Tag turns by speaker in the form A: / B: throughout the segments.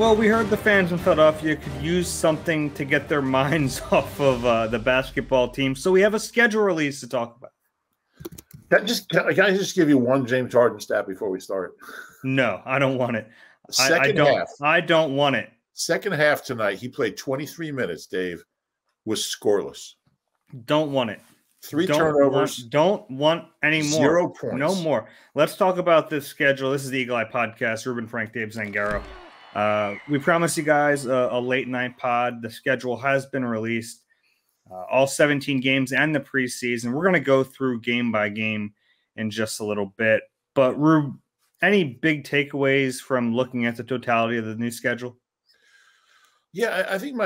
A: Well, we heard the fans in Philadelphia could use something to get their minds off of the basketball team, so we have a schedule release to talk about.
B: Can I just give you one James Harden stat before we start?
A: No, I don't want it.
B: Second half.
A: I don't want it.
B: Second half tonight, he played 23 minutes, Dave, was scoreless.
A: Don't want it.
B: Three turnovers.
A: Don't want any more.
B: 0 points.
A: No more. Let's talk about this schedule. This is the Eagle Eye Podcast. Reuben, Frank, Dave, Zangaro. We promised you guys a late night pod. The schedule has been released. All 17 games and the preseason. We're going to go through game by game in just a little bit. But, Rube, any big takeaways from looking at the totality of the new schedule?
B: Yeah, I think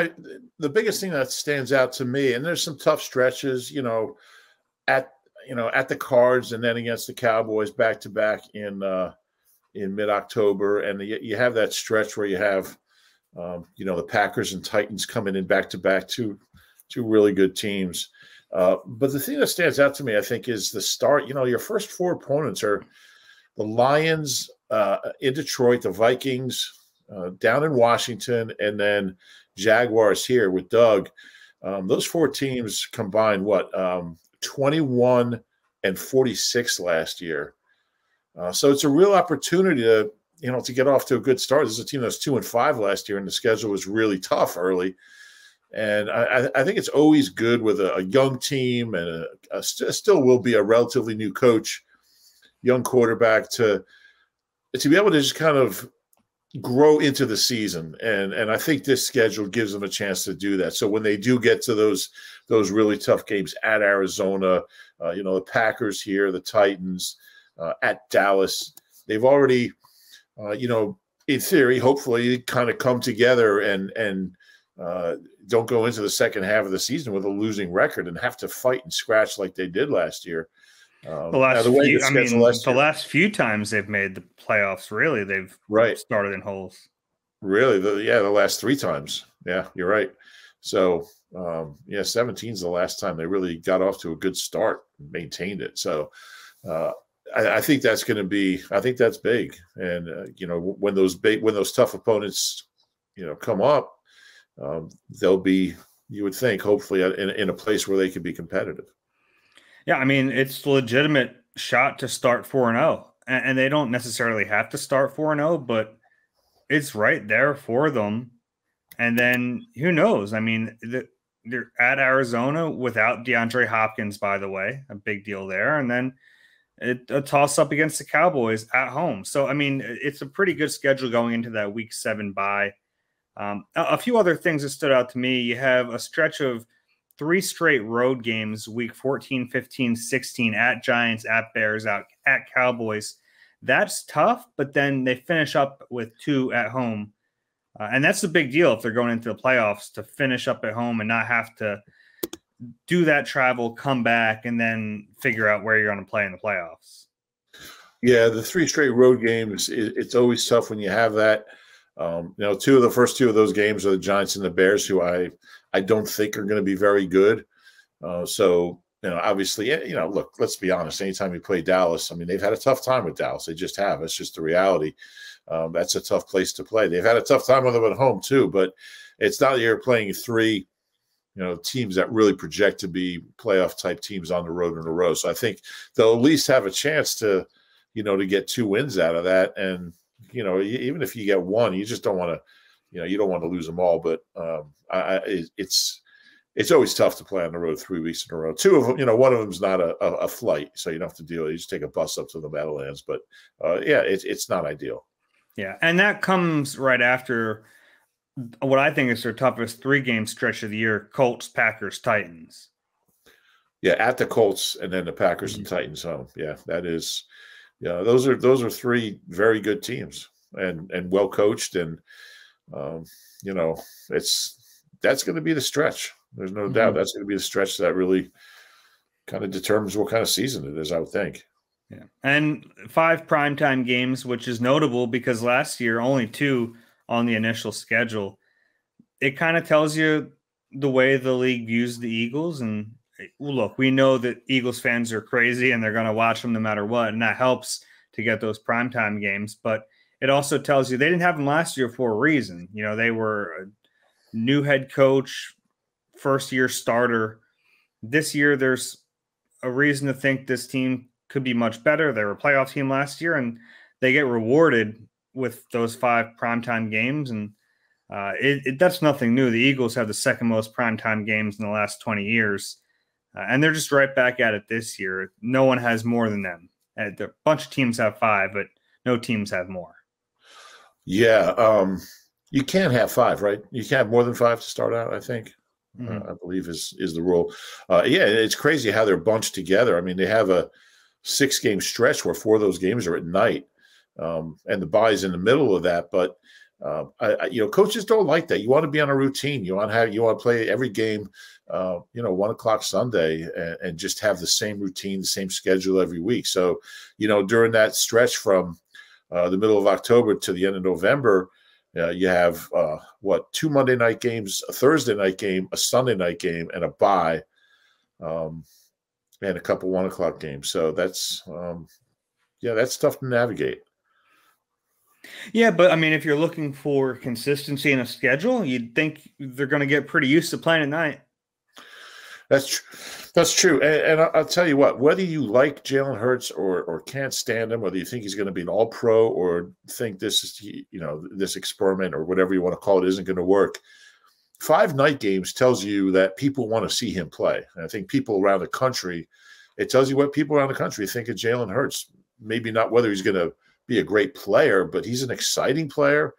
B: the biggest thing that stands out to me, and there's some tough stretches, at the Cards and then against the Cowboys back to back in mid-October, and you have that stretch where you have the Packers and Titans coming in back to back, two really good teams. But the thing that stands out to me, I think, is the start. Your first four opponents are the Lions in Detroit, the Vikings down in Washington, and then Jaguars here with Doug. Those four teams combined 21 and 46 last year. So it's a real opportunity to get off to a good start. This is a team that was 2-5 last year, and the schedule was really tough early. And I think it's always good with a young team and still will be a relatively new coach, young quarterback to be able to just kind of grow into the season. And I think this schedule gives them a chance to do that. So when they do get to those really tough games at Arizona, the Packers here, the Titans, at Dallas, they've already, in theory, hopefully kind of come together and don't go into the second half of the season with a losing record and have to fight and scratch like they did last year.
A: The last few times they've made the playoffs, really, they've started in holes.
B: Really? The last three times. Yeah, you're right. So, 17 is the last time they really got off to a good start and maintained it. So, I think that's going to be – I think that's big. And, when those tough opponents, come up, they'll be, you would think, hopefully in a place where they can be competitive.
A: Yeah, I mean, it's a legitimate shot to start 4-0. And they don't necessarily have to start 4-0, but it's right there for them. And then who knows? I mean, they're at Arizona without DeAndre Hopkins, by the way, a big deal there. And then a toss-up against the Cowboys at home. So, I mean, it's a pretty good schedule going into that Week 7 bye. A few other things that stood out to me. You have a stretch of 3 straight road games, week 14, 15, 16, at Giants, at Bears, at Cowboys. That's tough, but then they finish up with 2 at home. And that's a big deal if they're going into the playoffs, to finish up at home and not have to do that travel, come back, and then figure out where you're going to play in the playoffs.
B: Yeah, the 3 straight road games, it's always tough when you have that. The first two of those games are the Giants and the Bears, who I don't think are going to be very good. Obviously, look, let's be honest. Anytime you play Dallas, I mean, they've had a tough time with Dallas. They just have. It's just the reality. That's a tough place to play. They've had a tough time with them at home too, but it's not that you're playing 3, teams that really project to be playoff type teams on the road in a row. So I think they'll at least have a chance to get 2 wins out of that. And, even if you get 1, you just don't want to, you don't want to lose them all. But it's always tough to play on the road 3 weeks in a row. 2 of them, one of them's not a flight, so you don't have to deal with it. You just take a bus up to the Meadowlands. But it's not ideal.
A: Yeah, and that comes right after what I think is their toughest 3-game stretch of the year: Colts, Packers, Titans.
B: Yeah, at the Colts and then the Packers and Titans home. Yeah, that is. Yeah, those are 3 very good teams and well coached, and that's going to be the stretch. There's no doubt that's going to be the stretch that really kind of determines what kind of season it is, I would think.
A: Yeah, and 5 primetime games, which is notable because last year only 2 on the initial schedule. It kind of tells you the way the league views the Eagles. And look, we know that Eagles fans are crazy and they're going to watch them no matter what, and that helps to get those primetime games. But it also tells you they didn't have him last year for a reason. You know, they were a new head coach, first year starter. This year, there's a reason to think this team could be much better. They were a playoff team last year, and they get rewarded with those 5 primetime games. And that's nothing new. The Eagles have the second most primetime games in the last 20 years, and they're just right back at it this year. No one has more than them. A bunch of teams have 5, but no teams have more.
B: Yeah, you can't have 5, right? You can't have more than 5 to start out, I think. I believe is the rule. Yeah, it's crazy how they're bunched together. I mean, they have a 6-game stretch where 4 of those games are at night, and the bye's in the middle of that. But coaches don't like that. You want to be on a routine. You want to play every game, 1:00 Sunday, and just have the same routine, the same schedule every week. So, during that stretch from the middle of October to the end of November, you have 2 Monday night games, a Thursday night game, a Sunday night game, and a bye, and a couple 1:00 games. So that's tough to navigate.
A: Yeah, but I mean, if you're looking for consistency in a schedule, you'd think they're going to get pretty used to playing at night.
B: That's true. And I'll tell you what, whether you like Jalen Hurts or can't stand him, whether you think he's going to be an all-pro or think this is, this experiment or whatever you want to call it isn't going to work, 5 night games tells you that people want to see him play. And I think people around the country, it tells you what people around the country think of Jalen Hurts. Maybe not whether he's going to be a great player, but he's an exciting player.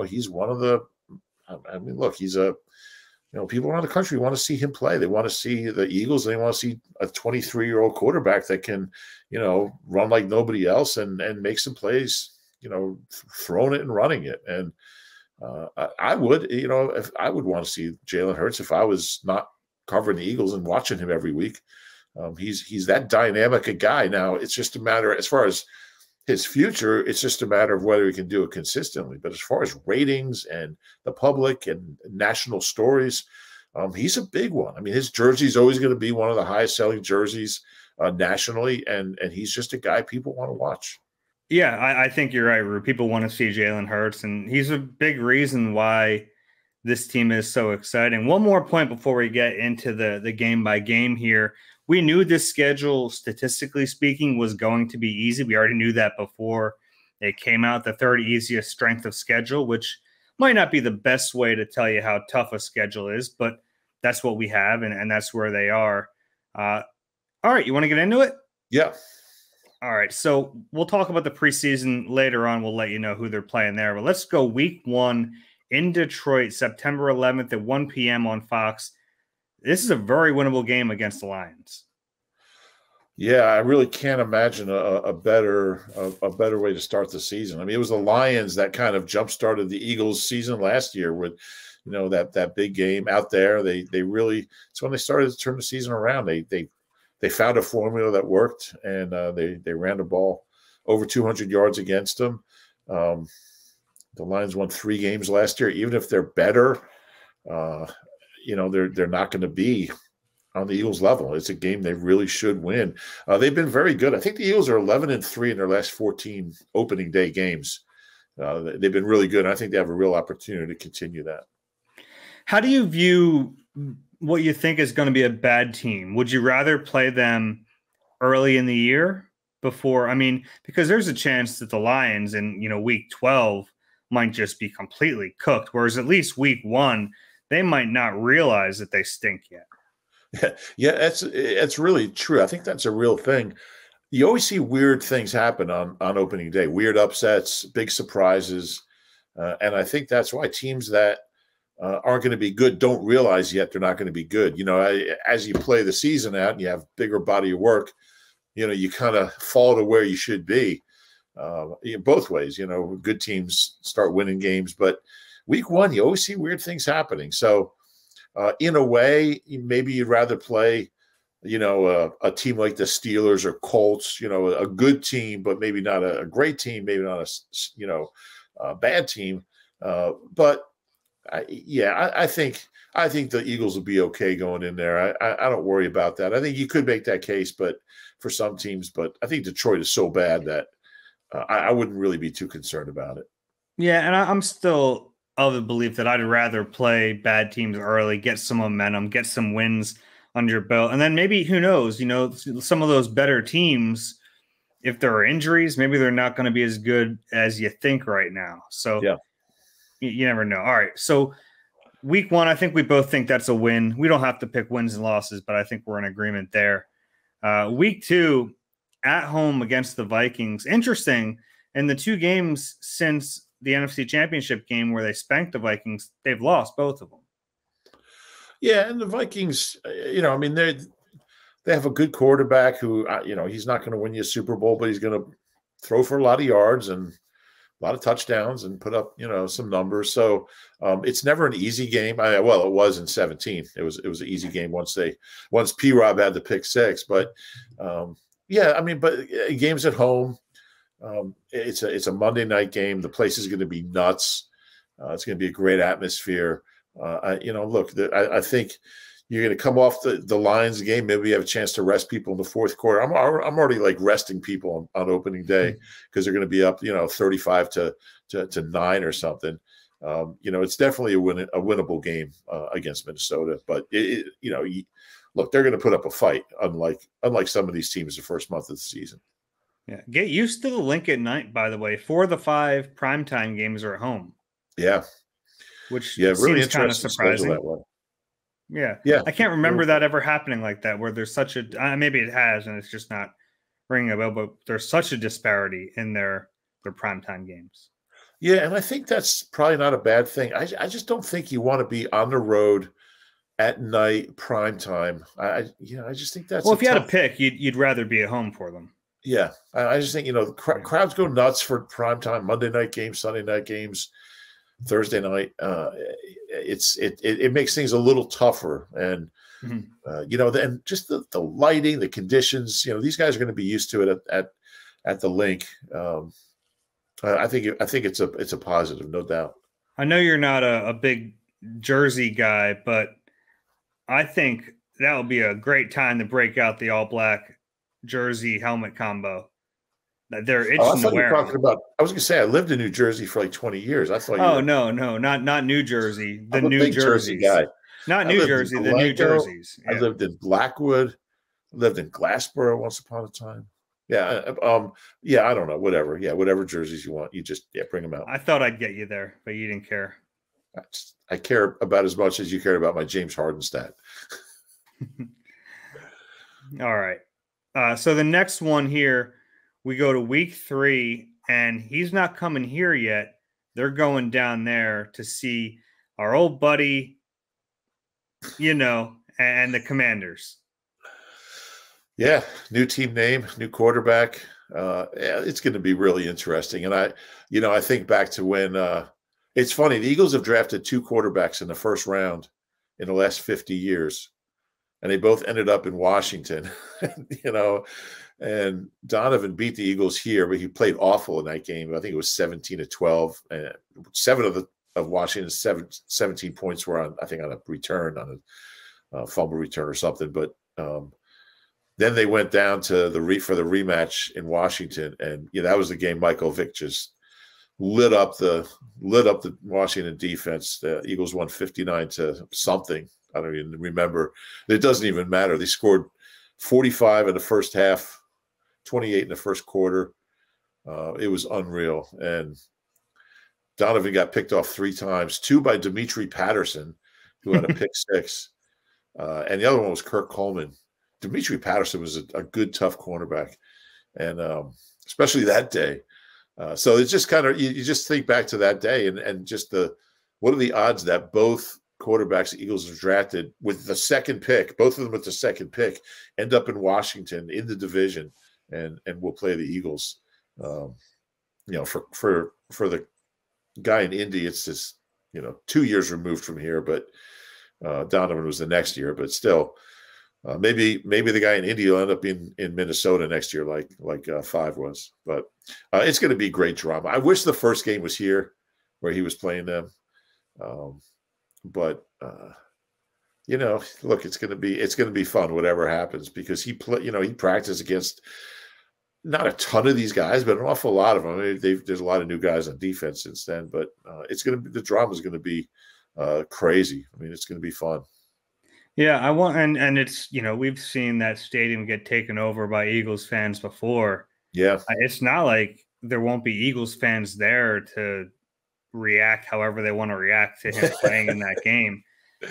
B: He's one of the – look, he's a – people around the country want to see him play. They want to see the Eagles. They want to see a 23-year-old quarterback that can, run like nobody else and make some plays, throwing it and running it. And I would, if I would want to see Jalen Hurts if I was not covering the Eagles and watching him every week. He's that dynamic a guy. Now, it's just a matter, as far as his future, it's just a matter of whether he can do it consistently. But as far as ratings and the public and national stories, he's a big one. I mean, his jersey is always going to be one of the highest selling jerseys nationally, and he's just a guy people want to watch.
A: Yeah, I think you're right, Rube. People want to see Jalen Hurts, and he's a big reason why this team is so exciting. One more point before we get into the game by game here. We knew this schedule, statistically speaking, was going to be easy. We already knew that before it came out, the 3rd easiest strength of schedule, which might not be the best way to tell you how tough a schedule is, but that's what we have, and that's where they are. All right, you want to get into it?
B: Yeah.
A: All right, so we'll talk about the preseason later on. We'll let you know who they're playing there, but let's go week 1 in Detroit, September 11th at 1 p.m. on Fox. This is a very winnable game against the Lions.
B: Yeah, I really can't imagine a better way to start the season. I mean, it was the Lions that kind of jump-started the Eagles' season last year with, that big game out there. They really – it's when they started to turn the season around. They found a formula that worked, and they ran the ball over 200 yards against them. The Lions won 3 games last year. Even if they're better, they're not going to be on the Eagles level. It's a game they really should win. They've been very good. I think the Eagles are 11-3 in their last 14 opening day games. They've been really good. I think they have a real opportunity to continue that.
A: How do you view what you think is going to be a bad team? Would you rather play them early in the year before? I mean, because there's a chance that the Lions in, week 12 might just be completely cooked, whereas at least week 1, they might not realize that they stink yet.
B: Yeah, it's really true. I think that's a real thing. You always see weird things happen on opening day, weird upsets, big surprises. And I think that's why teams that aren't going to be good don't realize yet they're not going to be good. As you play the season out and you have bigger body of work, you kind of fall to where you should be. Both ways, good teams start winning games, but week 1, you always see weird things happening. So, in a way, maybe you'd rather play, a team like the Steelers or Colts, a good team, but maybe not a great team, maybe not a bad team. But I think the Eagles will be okay going in there. I don't worry about that. I think you could make that case, but for some teams, but I think Detroit is so bad that I wouldn't really be too concerned about it.
A: Yeah, and I'm still of the belief that I'd rather play bad teams early, get some momentum, get some wins under your belt, and then maybe who knows? Some of those better teams, if there are injuries, maybe they're not going to be as good as you think right now. So
B: Yeah.
A: you never know. All right, so week 1, I think we both think that's a win. We don't have to pick wins and losses, but I think we're in agreement there. Week 2, at home against the Vikings. Interesting. In the 2 games since the NFC Championship game where they spanked the Vikings, they've lost both of them.
B: Yeah, and the Vikings, I mean, they have a good quarterback who, he's not going to win you a Super Bowl, but he's going to throw for a lot of yards and a lot of touchdowns and put up, some numbers. So it's never an easy game. Well, it was in 17. It was an easy game once P-Rob had the pick 6. But yeah, I mean, but games at home, it's a Monday night game. The place is going to be nuts. It's going to be a great atmosphere. Look, I think you're going to come off the Lions game. Maybe you have a chance to rest people in the fourth quarter. I'm already like resting people on opening day because they're going to be up, 35 to 9 or something. It's definitely a winnable game against Minnesota. But look, they're going to put up a fight, unlike some of these teams the first month of the season.
A: Yeah, get used to the link at night. By the way, 4 of the 5 primetime games are at home.
B: Yeah,
A: which
B: really
A: seems kind of surprising.
B: That way.
A: Yeah. I can't remember that ever happening like that, where there's such a maybe it has, and it's just not ringing a bell. But there's such a disparity in their primetime games.
B: Yeah, and I think that's probably not a bad thing. I just don't think you want to be on the road at night primetime. I just think that's
A: if you had to pick, you'd rather be at home for them.
B: Yeah, I just think crowds go nuts for primetime Monday night games, Sunday night games, Thursday night. It makes things a little tougher, and and just the lighting, the conditions. These guys are going to be used to it at the link. I think it's a positive, no doubt.
A: I know you're not a big jersey guy, but I think that would be a great time to break out the all black jersey helmet combo that they're itching to wear.
B: I was going to say I lived in New Jersey for like 20 years. I thought.
A: Oh no, not New Jersey. The New Jersey
B: guy.
A: Not New Jersey. The New Jerseys.
B: Yeah. I lived in Blackwood. I lived in Glassboro once upon a time. Yeah. I don't know. Whatever. Yeah. Whatever jerseys you want, you just bring them out.
A: I thought I'd get you there, but you didn't care.
B: I care about as much as you cared about my James Harden stat.
A: All right. So the next one here, we go to week 3, and he's not coming here yet. They're going down there to see our old buddy, and the Commanders.
B: Yeah, new team name, new quarterback. It's going to be really interesting. And I think back to when it's funny. The Eagles have drafted 2 quarterbacks in the first round in the last 50 years. And they both ended up in Washington, and Donovan beat the Eagles here, but he played awful in that game. I think it was 17-12, and 7 of Washington's 17 points were on a return, on a fumble return or something. But then they went down to for the rematch in Washington, and that was the game Michael Vick just lit up the Washington defense. The Eagles won 59 to something. I don't even remember. It doesn't even matter. They scored 45 in the first half, 28 in the first quarter. It was unreal. And Donovan got picked off 3 times, 2 by Dimitri Patterson, who had a pick 6. And the other one was Kirk Coleman. Dimitri Patterson was a good, tough cornerback, and especially that day. So it's just kind of you just think back to that day and just what are the odds that both quarterbacks the Eagles have drafted with the second pick, both of them with the second pick, end up in Washington in the division and will play the Eagles. For the guy in Indy, it's just 2 years removed from here, but Donovan was the next year, but still. Maybe the guy in Indy will end up in Minnesota next year, like 5 was. But it's going to be great drama. I wish the first game was here, where he was playing them. But look, it's going to be fun, whatever happens, because he practiced against not a ton of these guys, but an awful lot of them. I mean, there's a lot of new guys on defense since then, but it's going to be, the drama is going to be crazy. I mean, it's going to be fun.
A: Yeah, I want, and it's, we've seen that stadium get taken over by Eagles fans before.
B: Yeah.
A: It's not like there won't be Eagles fans there to react however they want to react to him playing in that game.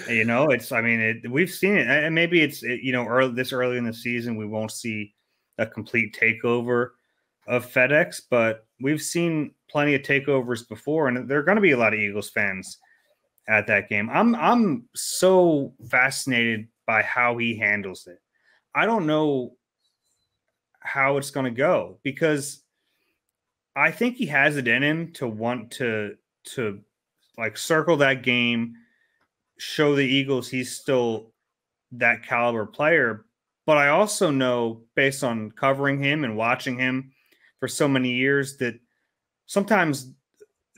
A: We've seen it, and maybe it's, early in the season, we won't see a complete takeover of FedEx, but we've seen plenty of takeovers before, and there are going to be a lot of Eagles fans at that game. I'm so fascinated by how he handles it. I don't know how it's going to go, because I think he has it in him to want to like circle that game, show the Eagles he's still that caliber player. But I also know, based on covering him and watching him for so many years, that sometimes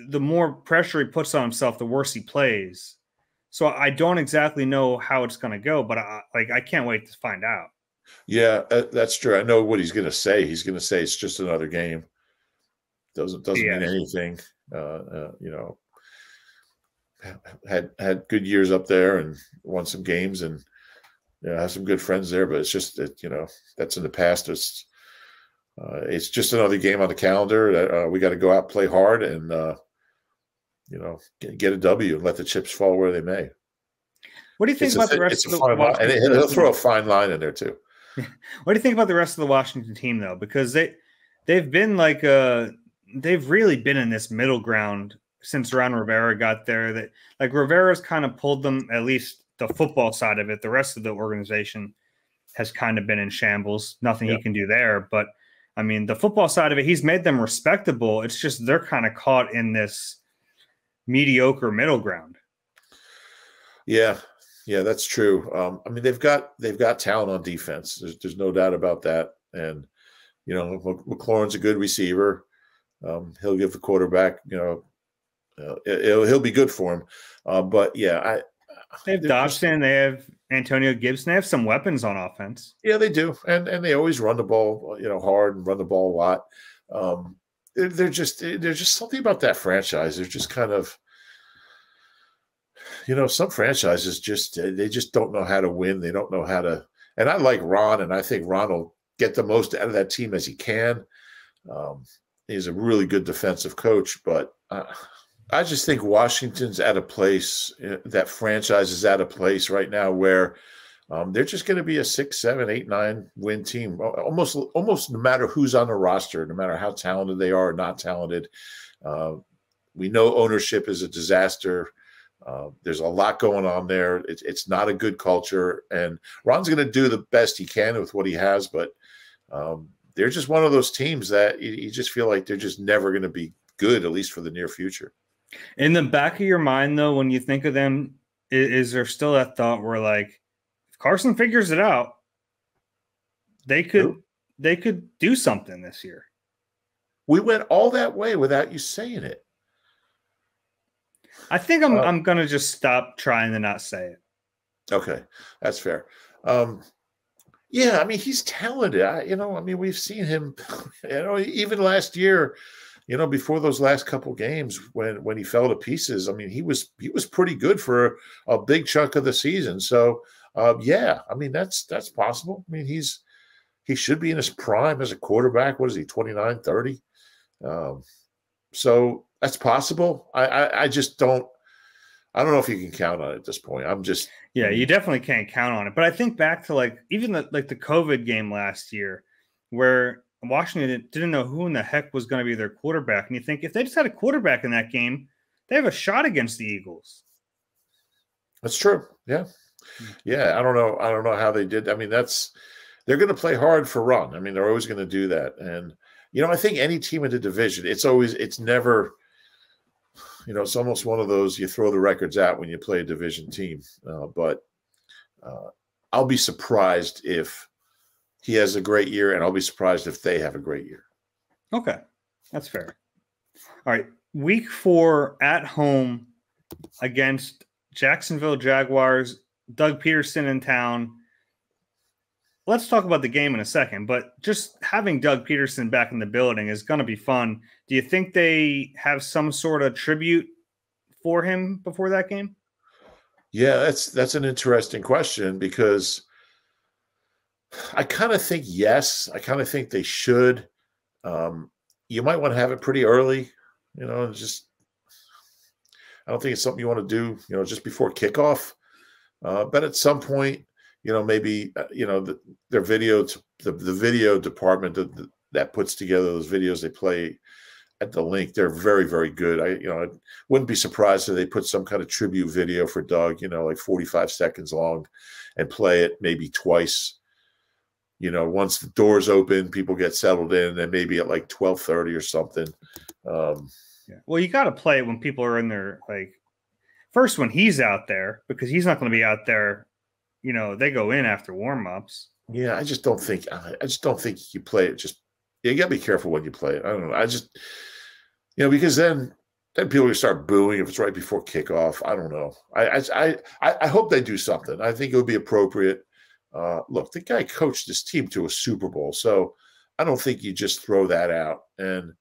A: the more pressure he puts on himself, the worse he plays. So I don't exactly know how it's going to go, but I can't wait to find out.
B: Yeah, that's true. I know what he's going to say. He's going to say it's just another game. Doesn't mean anything. Had good years up there and won some games, and have some good friends there. But it's just that that's in the past. It's just another game on the calendar. We got to go out, play hard, and get a W and let the chips fall where they may.
A: What do you think about the rest of the
B: Washington? And he'll throw a fine line in there too.
A: What do you think about the rest of the Washington team, though? Because they've been they've really been in this middle ground since Ron Rivera got there. That Rivera's kind of pulled them, at least the football side of it. The rest of the organization has kind of been in shambles. Nothing he can do there. But I mean, the football side of it, he's made them respectable. It's just they're kind of caught in this mediocre middle ground.
B: Yeah, that's true. I mean, they've got talent on defense. There's no doubt about that. And McLaurin's a good receiver. He'll give the quarterback, he'll be good for him. But yeah,
A: they have Dobson, they have Antonio Gibson, they have some weapons on offense.
B: Yeah, they do, and they always run the ball, hard, and run the ball a lot. There's just something about that franchise. They're just kind of, some franchises they just don't know how to win. They don't know how to. And I like Ron, and I think Ron will get the most out of that team as he can. He's a really good defensive coach, but I just think Washington's at a place, that franchise is at a place right now where they're just going to be a 6, 7, 8, 9 win team. Almost no matter who's on the roster, no matter how talented they are or not talented. We know ownership is a disaster. There's a lot going on there. It's not a good culture, and Ron's going to do the best he can with what he has, but they're just one of those teams that you just feel like they're just never going to be good, at least for the near future.
A: In the back of your mind, though, when you think of them, is there still that thought where, if Carson figures it out, they could do something this year?
B: We went all that way without you saying it.
A: I think I'm going to just stop trying to not say it.
B: Okay, that's fair. Yeah, I mean, he's talented. We've seen him, even last year, before those last couple games when he fell to pieces. I mean, he was pretty good for a big chunk of the season. So, yeah, I mean, that's possible. I mean, he should be in his prime as a quarterback. What is he, 29, 30? So that's possible. I just don't. I don't know if you can count on it at this point.
A: Yeah, you definitely can't count on it. But I think back to even the COVID game last year, where Washington didn't know who in the heck was going to be their quarterback, and you think if they just had a quarterback in that game, they have a shot against the Eagles.
B: That's true. Yeah, yeah. I don't know how they did. I mean, they're going to play hard for Ron. I mean, they're always going to do that. And I think any team in the division, it's never. It's almost one of those, you throw the records out when you play a division team. But I'll be surprised if he has a great year, and I'll be surprised if they have a great year.
A: Okay, that's fair. All right, week 4 at home against Jacksonville Jaguars. Doug Peterson in town. let's talk about the game in a second, but just having Doug Peterson back in the building is going to be fun. Do you think they have some sort of tribute for him before that game?
B: Yeah, that's an interesting question because I kind of think yes. I kind of think they should. You might want to have it pretty early, just I don't think it's something you want to do, just before kickoff. But at some point, maybe their video, the video department that puts together those videos they play at the link, they're very, very good. I wouldn't be surprised if they put some kind of tribute video for Doug, like 45 seconds long, and play it maybe twice. Once the doors open, people get settled in, and maybe at like 12:30 or something.
A: Yeah. Well, you got to play it when people are in there. Like first, when he's out there, because he's not going to be out there. They go in after warm-ups.
B: Yeah, I just don't think you play it. You got to be careful when you play it. I don't know. Because then people will start booing if it's right before kickoff. I don't know. I hope they do something. I think it would be appropriate. Look, the guy coached this team to a Super Bowl, so I don't think you just throw that out. And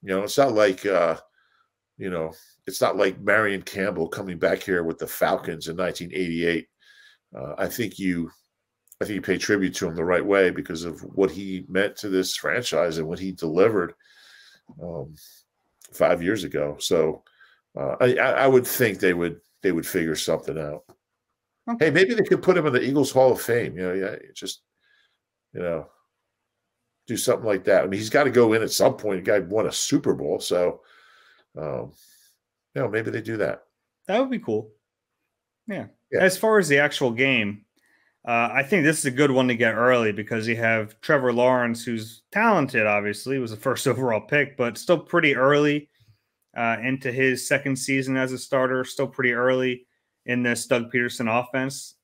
B: it's not like it's not like Marion Campbell coming back here with the Falcons in 1988. I think you pay tribute to him the right way because of what he meant to this franchise and what he delivered 5 years ago. So I would think they would figure something out. Okay. Hey, maybe they could put him in the Eagles Hall of Fame. Just do something like that. I mean, he's got to go in at some point. The guy won a Super Bowl, so maybe they do that.
A: That would be cool. Yeah. As far as the actual game, I think this is a good one to get early because you have Trevor Lawrence, who's talented. Obviously, was the first overall pick, but still pretty early into his second season as a starter. Still pretty early in this Doug Peterson offense.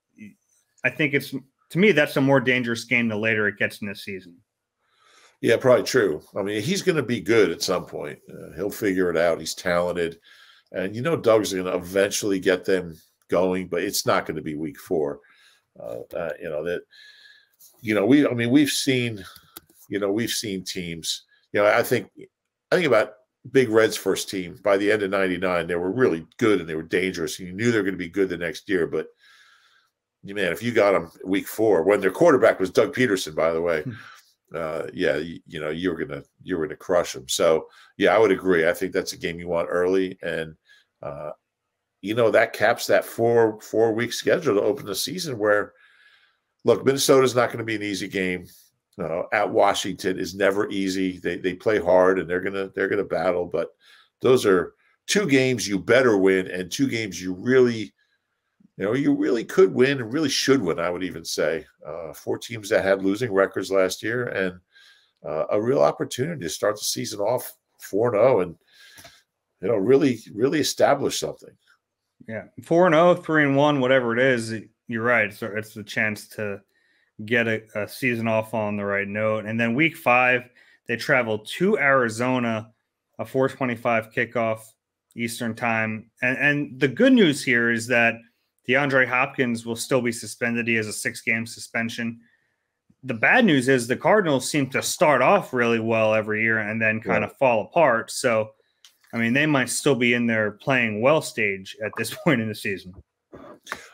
A: I think to me, that's a more dangerous game the later it gets in this season.
B: Yeah, probably true. I mean, he's going to be good at some point. He'll figure it out. He's talented. And, Doug's going to eventually get them going, but it's not going to be week 4. We've seen teams, I think about Big Red's first team. By the end of 99, they were really good and they were dangerous. And you knew they were going to be good the next year. But man, if you got them week 4, when their quarterback was Doug Peterson, by the way, you were gonna crush them. So yeah, I would agree. I think that's a game you want early, and that caps that 4-week schedule to open the season. Where look, Minnesota's not going to be an easy game. At Washington is never easy. They play hard and they're gonna battle. But those are 2 games you better win, and 2 games you really could win and really should win. I would even say 4 teams that had losing records last year, and a real opportunity to start the season off 4-0 and really establish something.
A: Yeah, 4-0, 3-1, whatever it is. You're right. So it's the chance to get a season off on the right note. And then week 5, they travel to Arizona, a 4:25 kickoff Eastern time. And the good news here is that DeAndre Hopkins will still be suspended. He has a 6-game suspension. The bad news is the Cardinals seem to start off really well every year and then kind of fall apart. So, I mean, they might still be in their playing well stage at this point in the season.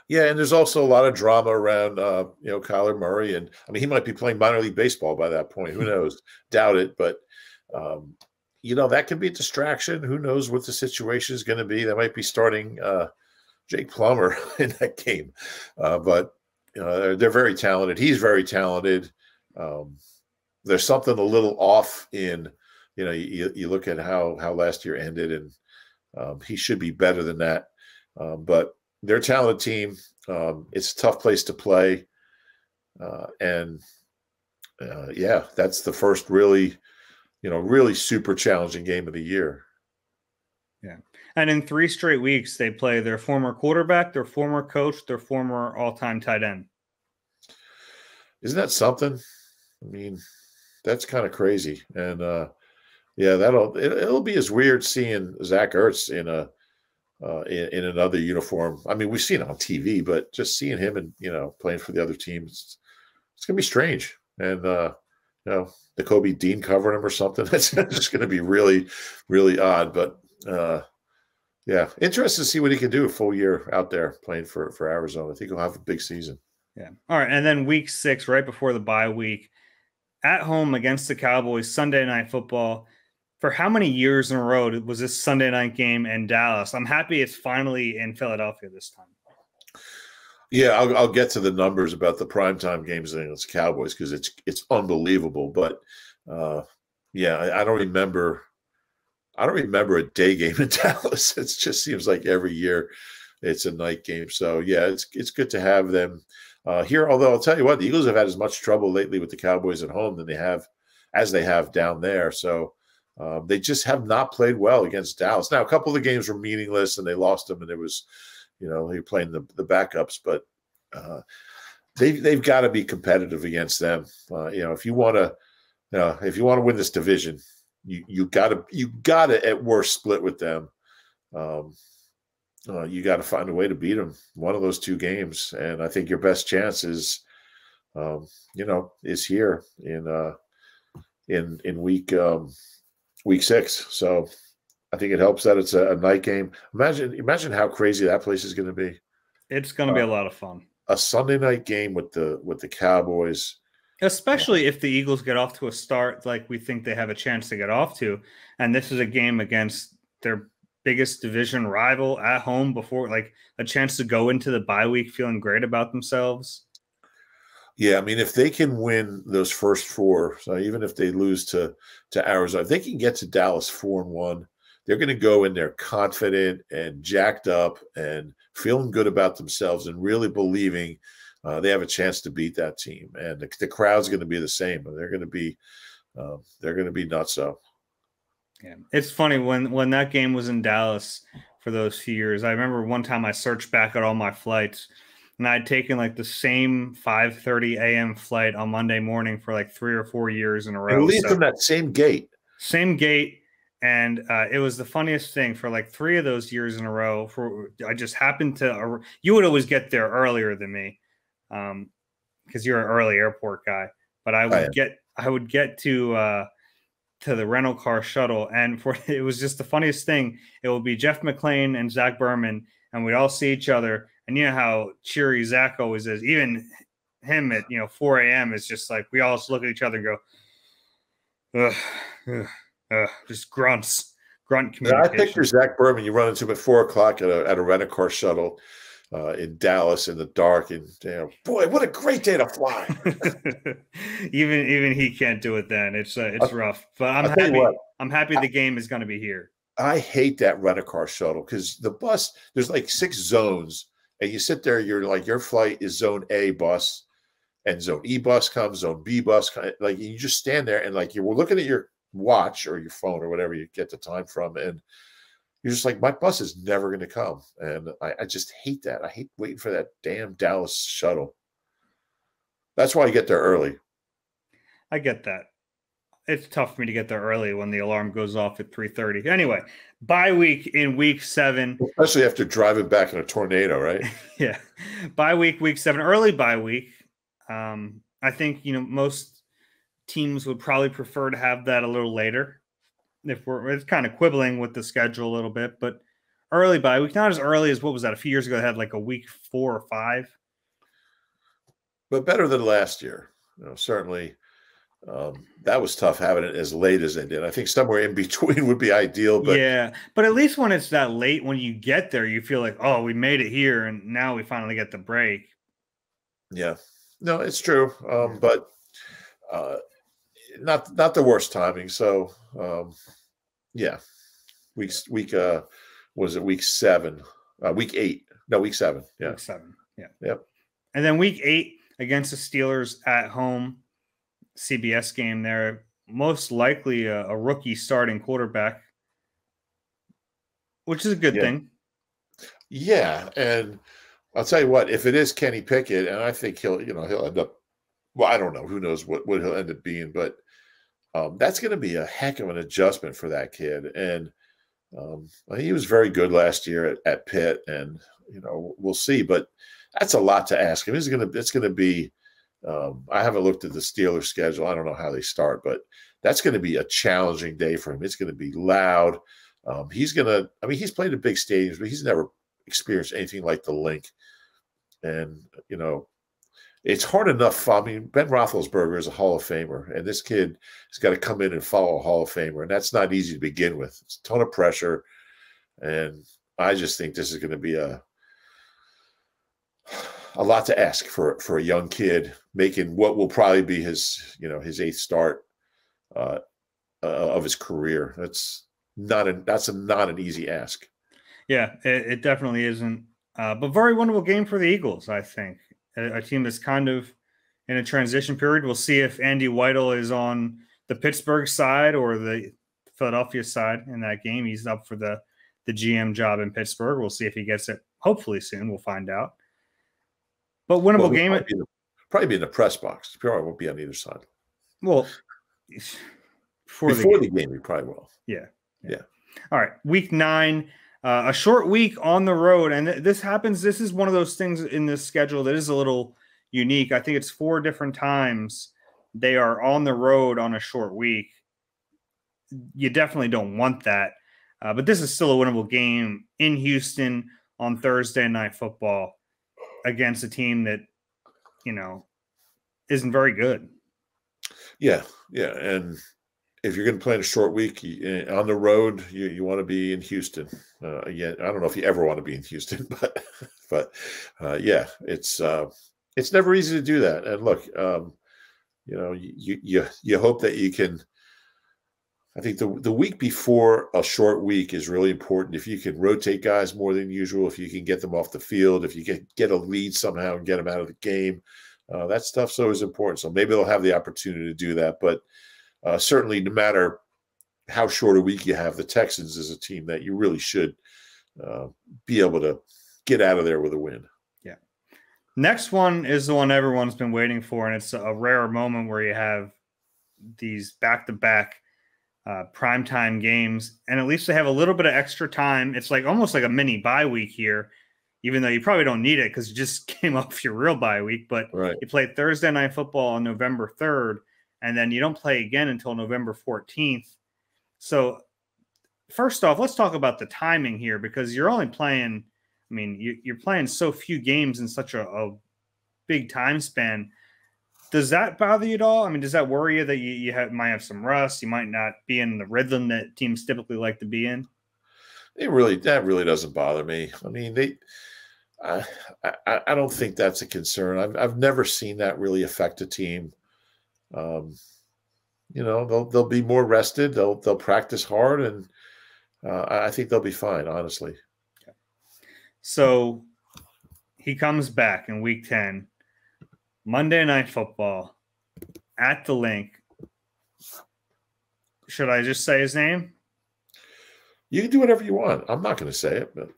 B: Yeah, and there's also a lot of drama around, Kyler Murray. And, I mean, he might be playing minor league baseball by that point. Who knows? Doubt it. But, that could be a distraction. Who knows what the situation is going to be? They might be starting Jake Plummer in that game. But they're very talented. He's very talented. There's something a little off in, you look at how last year ended, and he should be better than that. But they're a talented team. It's a tough place to play. That's the first really super challenging game of the year.
A: Yeah. And in 3 straight weeks, they play their former quarterback, their former coach, their former all-time tight end.
B: Isn't that something? I mean, that's kind of crazy. And it'll be as weird seeing Zach Ertz in another uniform. I mean, we've seen it on TV, but just seeing him and playing for the other team, it's it's gonna be strange. And the Kobe Dean covering him or something. It's just gonna be really, really odd. But yeah, interested to see what he can do a full year out there playing for Arizona. I think he'll have a big season.
A: Yeah. All right. And then week 6, right before the bye week, at home against the Cowboys, Sunday Night Football. For how many years in a row was this Sunday night game in Dallas? I'm happy it's finally in Philadelphia this time.
B: Yeah, I'll get to the numbers about the primetime games against the Cowboys because it's unbelievable. But yeah, I don't remember. I don't remember a day game in Dallas. It just seems like every year it's a night game. So yeah, it's good to have them here. Although I'll tell you what, the Eagles have had as much trouble lately with the Cowboys at home than they have down there. So they just have not played well against Dallas. Now, a couple of the games were meaningless and they lost them, and it was, they're playing the backups, but they've got to be competitive against them. If you want to win this division, you gotta at worst split with them. You got to find a way to beat them one of those two games, and I think your best chance is here in week 6. So I think it helps that it's a night game. Imagine how crazy that place is going to be.
A: It's going to be a lot of fun.
B: A Sunday night game with the Cowboys.
A: Especially if the Eagles get off to a start like we think they have a chance to get off to. And this is a game against their biggest division rival at home before, like a chance to go into the bye week feeling great about themselves.
B: Yeah, I mean, if they can win those first 4, so even if they lose to Arizona, if they can get to Dallas 4-1, they're going to go in there confident and jacked up and feeling good about themselves and really believing they have a chance to beat that team. And the crowd's going to be the same. They're going to be nutso.
A: Yeah, it's funny when that game was in Dallas for those few years. I remember one time I searched back at all my flights, and I'd taken like the same 5:30 a.m. flight on Monday morning for like 3 or 4 years in a row.
B: At least from that same gate.
A: Same gate. And it was the funniest thing for like 3 of those years in a row. I just happened to you would always get there earlier than me because you're an early airport guy. But I would get to the rental car shuttle, and it was just the funniest thing. It would be Jeff McClain and Zach Berman, and we'd all see each other. And you know how cheery Zach always is. Even him at 4 a.m. is just like we all just look at each other and go, ugh. Just grunt communication.
B: I picture Zach Berman. You run into him at 4 o'clock at a rent-a-car shuttle in Dallas in the dark, and boy, what a great day to fly.
A: even he can't do it then. It's rough. But I'm happy the game is going to be here.
B: I hate that rent-a-car shuttle because the bus, there's like 6 zones, and you sit there. You're like, your flight is zone A bus, and zone E bus comes, zone B bus comes. Like you just stand there and like you're looking at your watch or your phone or whatever you get the time from, and you're just like, my bus is never going to come. And I just hate that. I hate waiting for that damn Dallas shuttle. That's why I get there early.
A: I get that. It's tough for me to get there early when the alarm goes off at 3:30. Anyway, bye week in week 7.
B: Especially after driving back in a tornado, right?
A: Yeah. Bye week 7, early bye week. I think, most teams would probably prefer to have that a little later. It's kind of quibbling with the schedule a little bit, but early bye week, not as early as what was that a few years ago? They had like a week 4 or 5,
B: but better than last year. Certainly, that was tough having it as late as they did. I think somewhere in between would be ideal. But
A: yeah, but at least when it's that late, when you get there, you feel like, oh, we made it here, and now we finally get the break.
B: Yeah, no, it's true, but. Not the worst timing. So, yeah, was it week 7? Week 8? No, week 7. Yeah,
A: week 7. Yeah,
B: yep.
A: And then week 8 against the Steelers at home, CBS game there. Most likely a rookie starting quarterback, which is a good thing.
B: Yeah, and I'll tell you what, if it is Kenny Pickett, and I think he'll end up. Well, I don't know. Who knows what he'll end up being, but that's going to be a heck of an adjustment for that kid. And he was very good last year at Pitt, and we'll see. But that's a lot to ask him. It's going to be I haven't looked at the Steelers schedule. I don't know how they start, but that's going to be a challenging day for him. It's going to be loud. He's played in big stadiums, but he's never experienced anything like the Link. And, it's hard enough. I mean, Ben Roethlisberger is a Hall of Famer, and this kid has got to come in and follow a Hall of Famer, and that's not easy to begin with. It's a ton of pressure, and I just think this is going to be a lot to ask for a young kid making what will probably be his 8th start of his career. That's not an easy ask.
A: Yeah, it definitely isn't. But very winnable game for the Eagles, I think. A team that's kind of in a transition period. We'll see if Andy Weidel is on the Pittsburgh side or the Philadelphia side in that game. He's up for the GM job in Pittsburgh. We'll see if he gets it hopefully soon. We'll find out. But winnable game.
B: Probably be in the press box. He probably won't be on either side.
A: Well,
B: before the game, he probably will.
A: Yeah. All right. Week 9. A short week on the road, and this happens. This is one of those things in this schedule that is a little unique. I think it's 4 different times they are on the road on a short week. You definitely don't want that, but this is still a winnable game in Houston on Thursday Night Football against a team that, isn't very good.
B: Yeah, and if you're going to play in a short week on the road, you want to be in Houston. Again, I don't know if you ever want to be in Houston, but yeah, it's never easy to do that. And look, you hope that you can. I think the week before a short week is really important. If you can rotate guys more than usual, if you can get them off the field, if you get a lead somehow and get them out of the game, that stuff's always important. So maybe they'll have the opportunity to do that, but. Certainly, no matter how short a week you have, the Texans is a team that you really should be able to get out of there with a win.
A: Yeah. Next one is the one everyone's been waiting for, and it's a rare moment where you have these back-to-back primetime games, and at least they have a little bit of extra time. It's almost like a mini bye week here, even though you probably don't need it because you just came off your real bye week. But
B: right.
A: You played Thursday Night Football on November 3rd. And then you don't play again until November 14th. So first off, let's talk about the timing here because you're only playing – you're playing so few games in such a big time span. Does that bother you at all? Does that worry you that you might have some rust? You might not be in the rhythm that teams typically like to be in?
B: That really doesn't bother me. I don't think that's a concern. I've never seen that really affect a team. They'll be more rested. They'll practice hard, and I think they'll be fine. Honestly.
A: Okay. So he comes back in Week 10, Monday Night Football at the Link. Should I just say his name?
B: You can do whatever you want. I'm not going to say it, but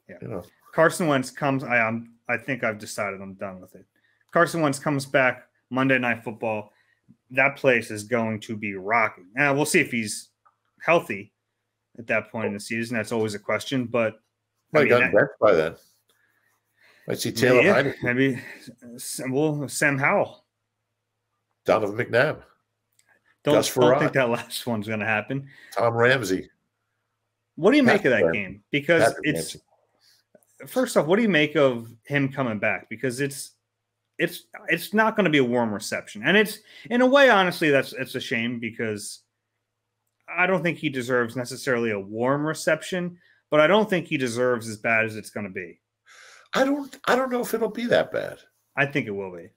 A: Carson Wentz comes. I think I've decided I'm done with it. Carson Wentz comes back Monday Night Football. That place is going to be rocking. Now, we'll see if he's healthy at that point in the season. That's always a question, but
B: might got benched by then. Might see Taylor Heineke.
A: Maybe Sam Howell.
B: Donovan McNabb.
A: Don't think that last one's going to happen.
B: Tom Ramsey.
A: What do you make of that game? Because first off, what do you make of him coming back? Because it's not going to be a warm reception. And it's, in a way, honestly, it's a shame because I don't think he deserves necessarily a warm reception, but I don't think he deserves as bad as it's going to be.
B: I don't know if it'll be that bad.
A: I think it will be.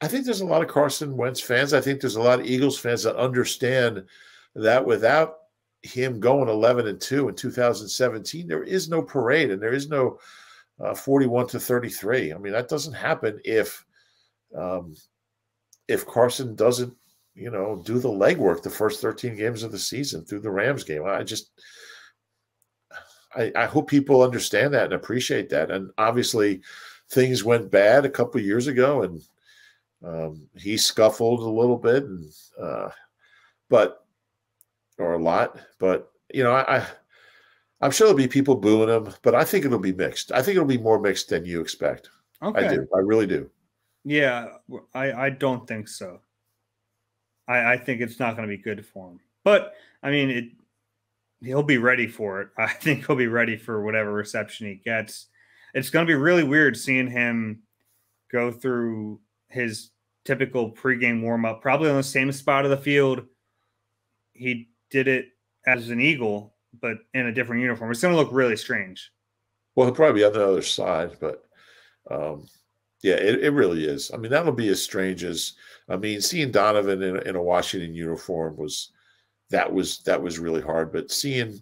B: I think there's a lot of Carson Wentz fans. I think there's a lot of Eagles fans that understand that without him going 11-2 in 2017, there is no parade and there is no 41-33. That doesn't happen if Carson doesn't, do the legwork the first 13 games of the season through the Rams game. I hope people understand that and appreciate that. And obviously, things went bad a couple of years ago, and he scuffled a little bit, and or a lot. But I'm sure there'll be people booing him, but I think it'll be mixed. I think it'll be more mixed than you expect.
A: Okay.
B: I do. I really do.
A: Yeah, I don't think so. I think it's not going to be good for him. But I mean, he'll be ready for it. I think he'll be ready for whatever reception he gets. It's going to be really weird seeing him go through his typical pregame warm up, probably on the same spot of the field. He did it as an Eagle, but in a different uniform. It's going to look really strange.
B: Well, he'll probably be on the other side, but yeah, it really is. I mean, that'll be as strange as, I mean, seeing Donovan in a Washington uniform was really hard. But seeing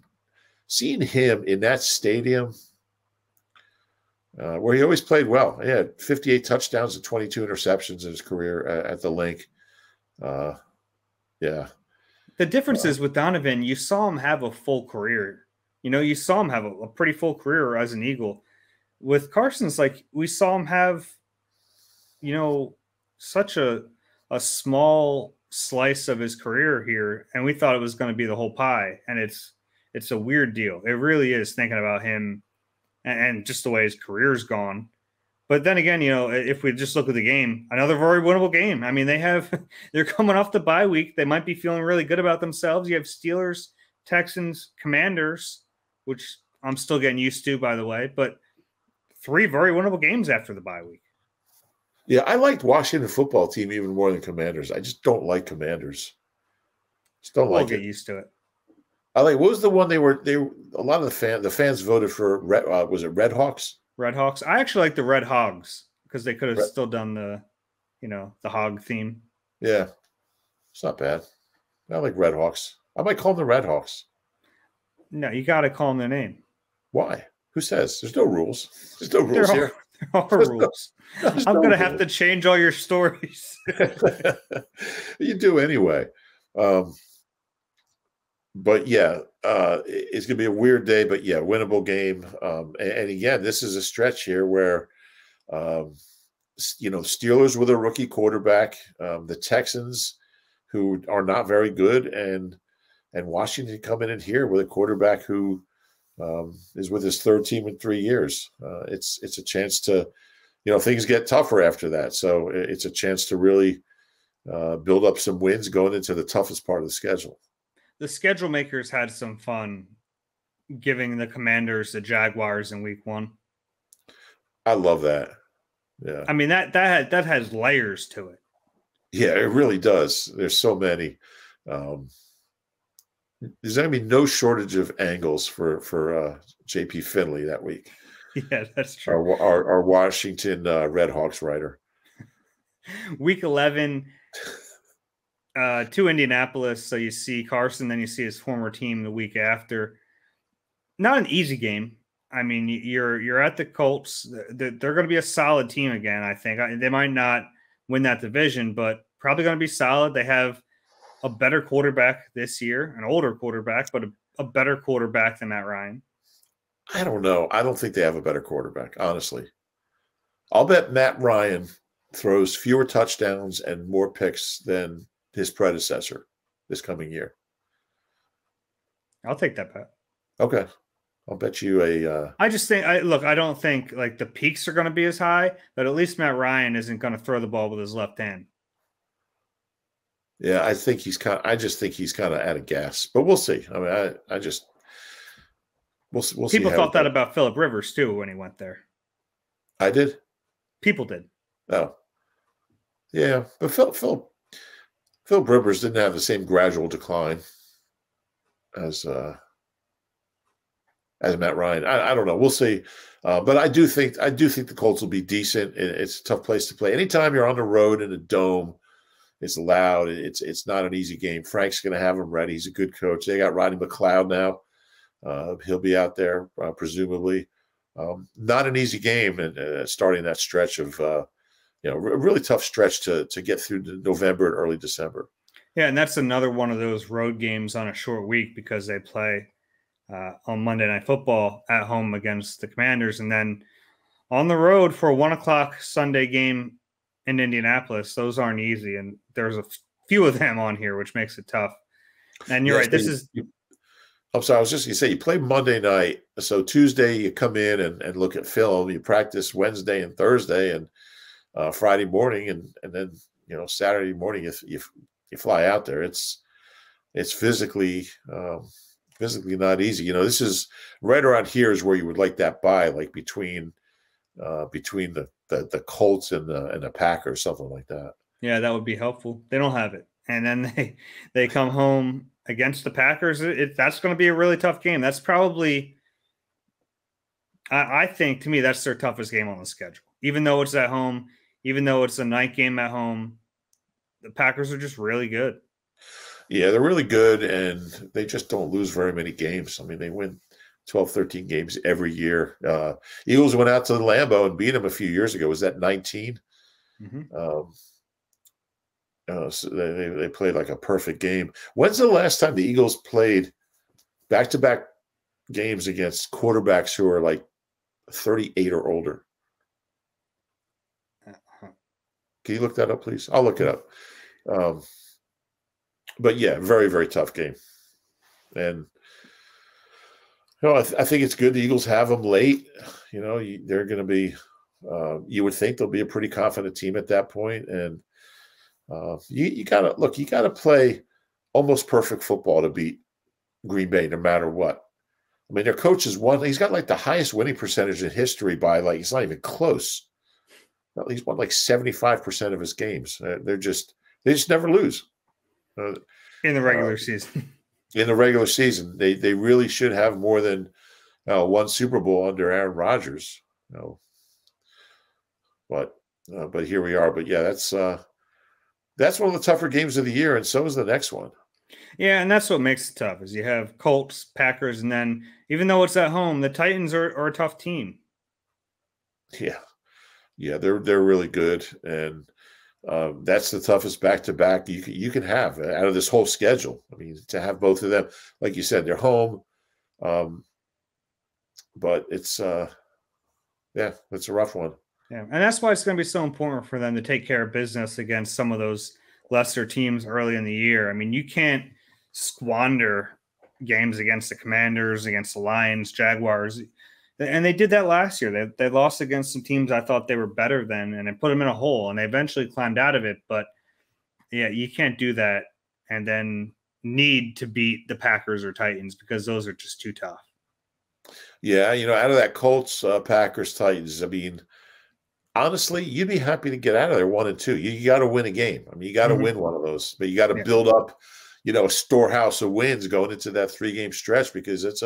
B: him in that stadium, where he always played well. He had 58 touchdowns and 22 interceptions in his career at the Link. Yeah.
A: The difference is with Donovan, you saw him have a full career. You saw him have a pretty full career as an Eagle. With Carson's, like, we saw him have, such a small slice of his career here, and we thought it was going to be the whole pie. And it's a weird deal. It really is, thinking about him and just the way his career's gone. But then again, if we just look at the game, another very winnable game. I mean, they're coming off the bye week. They might be feeling really good about themselves. You have Steelers, Texans, Commanders, which I'm still getting used to, by the way, but 3 very winnable games after the bye week.
B: Yeah, I liked Washington football team even more than Commanders. I just don't like Commanders. Just don't like it.
A: We'll get used to it.
B: What was the one they were a lot of the fans voted for, was it Red Hawks?
A: Red Hawks. I actually like the Red Hogs because they could have still done the hog theme.
B: Yeah. It's not bad. I like Red Hawks. I might call them the Red Hawks.
A: No, you got to call them their name.
B: Why? Who says? There's no rules. There's no rules here.
A: There are rules. I'm going to have to change all your stories.
B: You do anyway. But yeah, it's going to be a weird day, but yeah, winnable game. And again, this is a stretch here where, Steelers with a rookie quarterback, the Texans, who are not very good, and Washington coming in here with a quarterback who is with his 3rd team in 3 years. It's a chance to, things get tougher after that. So it's a chance to really build up some wins going into the toughest part of the schedule.
A: The schedule makers had some fun giving the Commanders the Jaguars in week 1.
B: I love that. Yeah.
A: I mean, that has layers to it.
B: Yeah, it really does. There's so many. There's going to be no shortage of angles for JP Finley that week.
A: Yeah, that's true.
B: Our Washington Red Hawks writer.
A: Week 11, to Indianapolis. So you see Carson, then you see his former team the week after. Not an easy game. I mean, you're at the Colts. They're going to be a solid team again, I think. They might not win that division, but probably going to be solid. They have a better quarterback this year, an older quarterback, but a better quarterback than Matt Ryan.
B: I don't know. I don't think they have a better quarterback, honestly. I'll bet Matt Ryan throws fewer touchdowns and more picks than his predecessor this coming year.
A: I'll take that bet.
B: Okay. I'll bet you a.
A: I just think, I don't think like the peaks are going to be as high, but at least Matt Ryan isn't going to throw the ball with his left hand.
B: Yeah, I just think he's kind of out of gas, but we'll see. I mean, we'll see.
A: People thought that about Phillip Rivers too when he went there.
B: I did.
A: People did.
B: Oh, yeah, but Phillip Rivers didn't have the same gradual decline as Matt Ryan. I don't know. We'll see. But I do think the Colts will be decent. It's a tough place to play. Anytime you're on the road in a dome, it's loud. It's not an easy game. Frank's going to have him ready. He's a good coach. They got Rodney McLeod now. He'll be out there presumably. Not an easy game, and starting that stretch of a really tough stretch to get through November and early December.
A: Yeah, and that's another one of those road games on a short week because they play on Monday Night Football at home against the Commanders, and then on the road for a 1:00 Sunday game in Indianapolis. Those aren't easy, and there's a few of them on here, which makes it tough. And you're right.
B: I'm sorry. I was just going to say, you play Monday night. So Tuesday you come in and look at film. You practice Wednesday and Thursday. And Friday morning, and then Saturday morning you fly out there. It's physically not easy. This is right around here is where you would like that bye, like between the Colts and the Packers, something like that.
A: Yeah, that would be helpful. They don't have it, and then they come home against the Packers. That's going to be a really tough game. That's probably, I think, to me, that's their toughest game on the schedule. Even though it's at home, even though it's a night game at home, the Packers are just really good.
B: Yeah, they're really good, and they just don't lose very many games. I mean, they win 12, 13 games every year. Eagles went out to the Lambeau and beat them a few years ago. Was that 19? Mm-hmm. So they played like a perfect game. When's the last time the Eagles played back-to-back games against quarterbacks who are like 38 or older? Can you look that up, please? I'll look it up. But yeah, very, very tough game. And I think it's good the Eagles have them late. They're going to be you would think they'll be a pretty confident team at that point. And you gotta play almost perfect football to beat Green Bay no matter what. I mean, their coach has won. He's got like the highest winning percentage in history by it's not even close. He's won like 75% of his games. They just never lose.
A: In the regular season.
B: In the regular season, they really should have more than one Super Bowl under Aaron Rodgers. But here we are. But yeah, that's one of the tougher games of the year, and so is the next one.
A: Yeah, and that's what makes it tough is you have Colts, Packers, and then even though it's at home, the Titans are a tough team.
B: Yeah, they're really good, and that's the toughest back-to-back you can have out of this whole schedule. I mean, to have both of them, like you said, they're home, but it's a rough one.
A: Yeah, and that's why it's going to be so important for them to take care of business against some of those lesser teams early in the year. I mean, you can't squander games against the Commanders, against the Lions, Jaguars. And they did that last year. They lost against some teams I thought they were better than, and it put them in a hole, and they eventually climbed out of it. But, yeah, you can't do that and then need to beat the Packers or Titans because those are just too tough.
B: Yeah, out of that Colts, Packers, Titans, I mean, honestly, you'd be happy to get out of there 1-2. You got to win a game. I mean, you got to win one of those, but you got to build up, a storehouse of wins going into that 3-game stretch because it's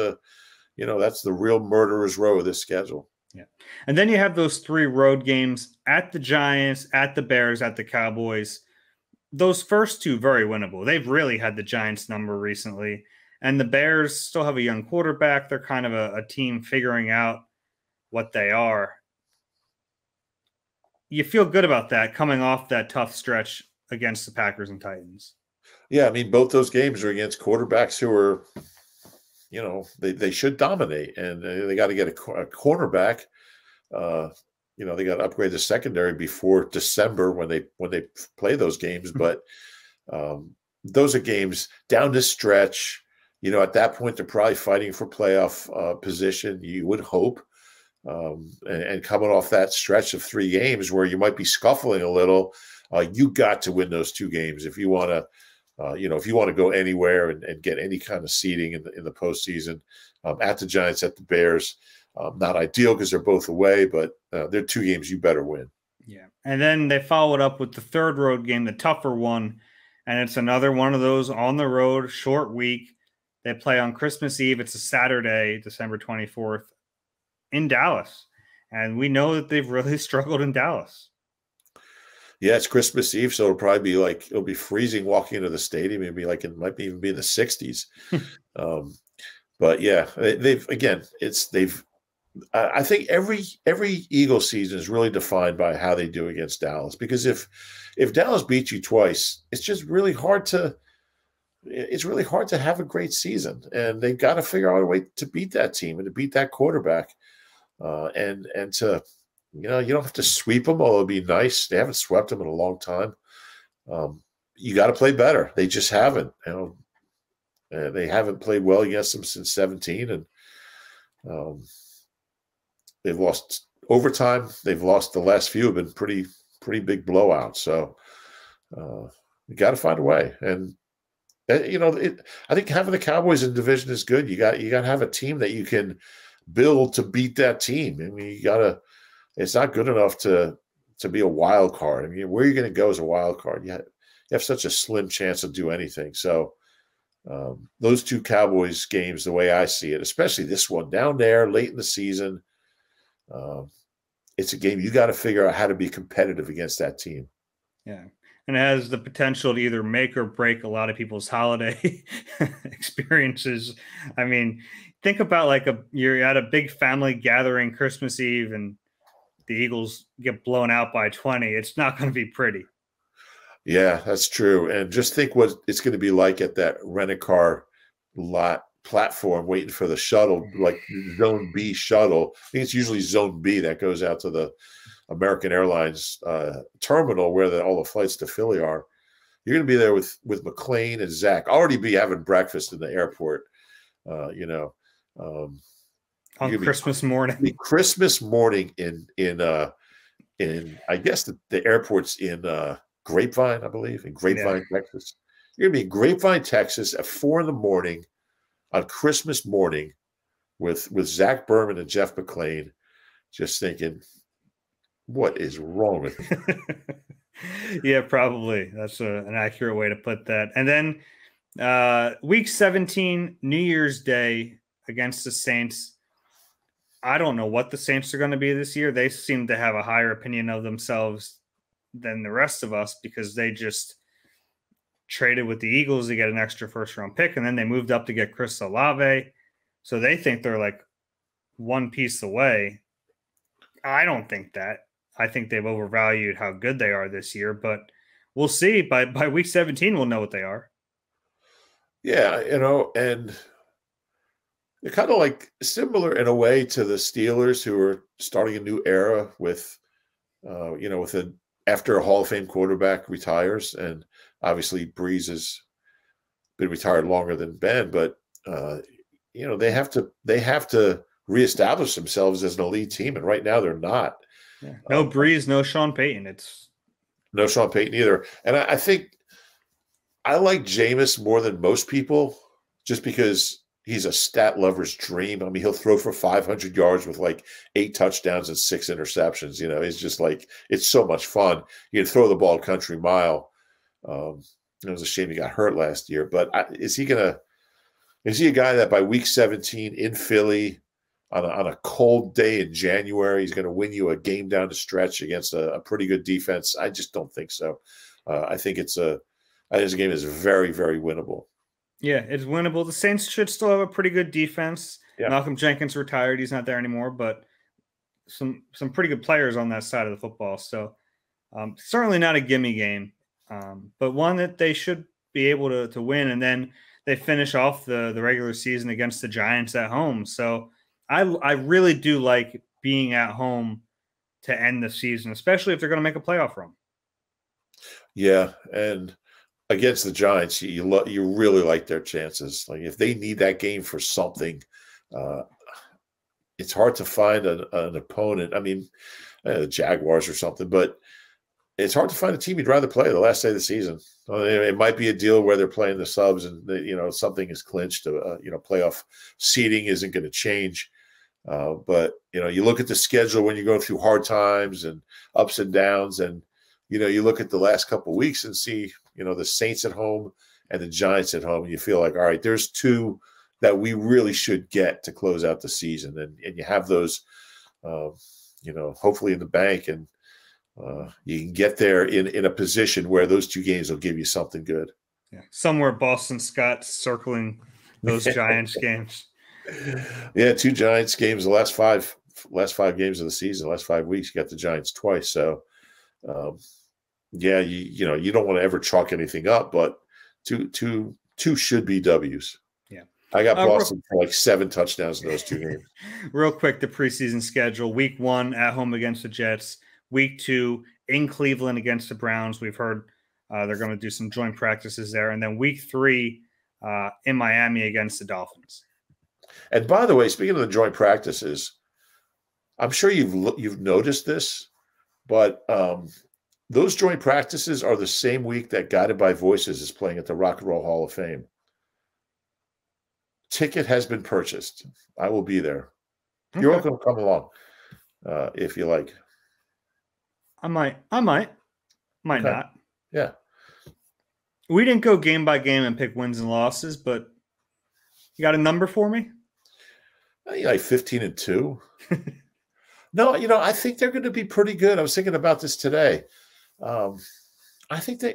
B: that's the real murderer's row of this schedule.
A: Yeah. And then you have those 3 road games at the Giants, at the Bears, at the Cowboys. Those first 2 very winnable. They've really had the Giants number recently. And the Bears still have a young quarterback. They're kind of a team figuring out what they are. You feel good about that coming off that tough stretch against the Packers and Titans.
B: Yeah, I mean, both those games are against quarterbacks who are, they should dominate, and they got to get a cornerback. They got to upgrade the secondary before December when they play those games. But those are games down the stretch. At that point, they're probably fighting for playoff position. You would hope. And coming off that stretch of 3 games where you might be scuffling a little, you got to win those 2 games if you want to. If you want to go anywhere and get any kind of seeding in the postseason, at the Giants, at the Bears, not ideal because they're both away, but they're 2 games you better win.
A: Yeah, and then they followed up with the 3rd road game, the tougher one, and it's another one of those on the road, short week. They play on Christmas Eve. It's a Saturday, December 24th, in Dallas, and we know that they've really struggled in Dallas.
B: Yeah, it's Christmas Eve, so it'll be freezing walking into the stadium. It'll be it might even be in the 60s. But yeah, I think every Eagles season is really defined by how they do against Dallas, because if Dallas beats you twice, it's just really hard to have a great season, and they've got to figure out a way to beat that team and to beat that quarterback, and to. You don't have to sweep them, although it'd be nice. They haven't swept them in a long time. You got to play better. They just haven't. They haven't played well against them since 2017, and they've lost overtime. They've lost the last few have been pretty pretty big blowout. So you got to find a way. And I think having the Cowboys in the division is good. You got to have a team that you can build to beat that team. I mean, it's not good enough to be a wild card. I mean, where are you going to go as a wild card? You have such a slim chance to do anything. So those two Cowboys games, the way I see it, especially this one down there late in the season, it's a game you got to figure out how to be competitive against that team.
A: Yeah. And it has the potential to either make or break a lot of people's holiday experiences. I mean, think about you're at a big family gathering Christmas Eve and the Eagles get blown out by 20. It's not going to be pretty.
B: Yeah, that's true. And just think what it's going to be like at that rent-a-car lot platform waiting for the shuttle, like Zone B shuttle. I think it's usually Zone B that goes out to the American Airlines terminal where all the flights to Philly are. You're going to be there with McLean and Zach. Already be having breakfast in the airport, on
A: Christmas morning.
B: Christmas morning in I guess the airport's in Grapevine, I believe, in Grapevine, Texas. You're going to be in Grapevine, Texas at 4 a.m. on Christmas morning with Zach Berman and Jeff McLean, just thinking, what is wrong with you?
A: Yeah, probably. That's an accurate way to put that. And then week 17, New Year's Day against the Saints. I don't know what the Saints are going to be this year. They seem to have a higher opinion of themselves than the rest of us because they just traded with the Eagles to get an extra first-round pick, and then they moved up to get Chris Olave. So they think they're like one piece away. I don't think that. I think they've overvalued how good they are this year, but we'll see. By week 17, we'll know what they are.
B: Yeah, and they're kind of like similar in a way to the Steelers, who are starting a new era with, after a Hall of Fame quarterback retires, and obviously Breeze has been retired longer than Ben, but they have to reestablish themselves as an elite team, and right now they're not.
A: Yeah. No Breeze, no Sean Payton. It's
B: no Sean Payton either, and I think I like Jameis more than most people, just because he's a stat lover's dream. I mean, he'll throw for 500 yards with like 8 touchdowns and 6 interceptions. It's just like, it's so much fun. You can throw the ball a country mile. It was a shame he got hurt last year, but is he a guy that by week 17 in Philly on a cold day in January, he's going to win you a game down the stretch against a pretty good defense? I just don't think so. I think this game is very, very winnable.
A: Yeah, it's winnable. The Saints should still have a pretty good defense.
B: Yeah.
A: Malcolm Jenkins retired. He's not there anymore, but some pretty good players on that side of the football. So certainly not a gimme game, but one that they should be able to win. And then they finish off the regular season against the Giants at home. So I really do like being at home to end the season, especially if they're going to make a playoff run.
B: Yeah, and against the Giants, you really like their chances. Like if they need that game for something, it's hard to find an opponent. I mean, the Jaguars or something, but it's hard to find a team you'd rather play the last day of the season. It might be a deal where they're playing the subs and something is clinched. Playoff seeding isn't going to change. But you look at the schedule when you go through hard times and ups and downs, and you look at the last couple of weeks and see the Saints at home and the Giants at home, and you feel like, all right, there's 2 that we really should get to close out the season, and you have those, hopefully in the bank, and you can get there in a position where those 2 games will give you something good.
A: Yeah, somewhere Boston Scott's circling those Giants games.
B: Yeah, 2 Giants games the last five games of the season, the last 5 weeks. You got the Giants twice, so yeah, you don't want to ever chalk anything up, but two should be W's.
A: Yeah,
B: I got Boston for like 7 touchdowns in those 2 games.
A: Real quick, the preseason schedule: week 1 at home against the Jets, week 2 in Cleveland against the Browns. We've heard they're going to do some joint practices there, and then week 3 in Miami against the Dolphins.
B: And by the way, speaking of the joint practices, I'm sure you've noticed this, but Those joint practices are the same week that Guided by Voices is playing at the Rock and Roll Hall of Fame. Ticket has been purchased. I will be there. Okay. You're welcome to come along if you like.
A: I might okay. Not.
B: Yeah.
A: We didn't go game by game and pick wins and losses, but you got a number for me?
B: Like 15-2. No, I think they're going to be pretty good. I was thinking about this today. I think they